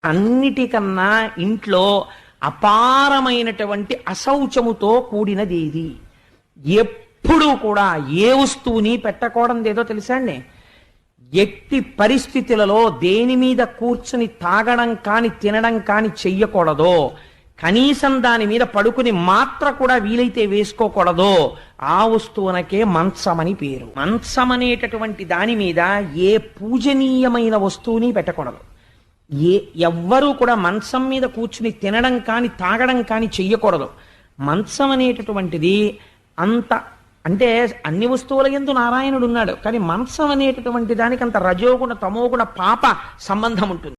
అన్నిటికన్నా ఇంట్లో అపారమైనటువంటి అశౌచముతో కూడినది ఏది? ఎప్పుడూ కూడా ఏ వస్తువుని పెట్టకూడదు ఏదో తెలుసా అండి? ఎట్టి పరిస్థితులలో దేని మీద కూర్చుని తాగడం కాని తినడం కాని చెయ్యకూడదో, కనీసం దాని మీద పడుకుని మాత్ర కూడా వీలైతే వేసుకోకూడదో ఆ వస్తువునకే మంచమని పేరు. మంచం అనేటటువంటి దాని మీద ఏ పూజనీయమైన వస్తువుని పెట్టకూడదు. ఎవ్వరూ కూడా మంచం మీద కూర్చుని తినడం కాని తాగడం కాని చెయ్యకూడదు. మంచం అనేటటువంటిది అంత అంటే అన్ని వస్తువుల యందు నారాయణుడు ఉన్నాడు, కానీ మంచం అనేటటువంటి దానికి అంత రజోగుణ తమోగుణ పాప సంబంధం ఉంటుంది.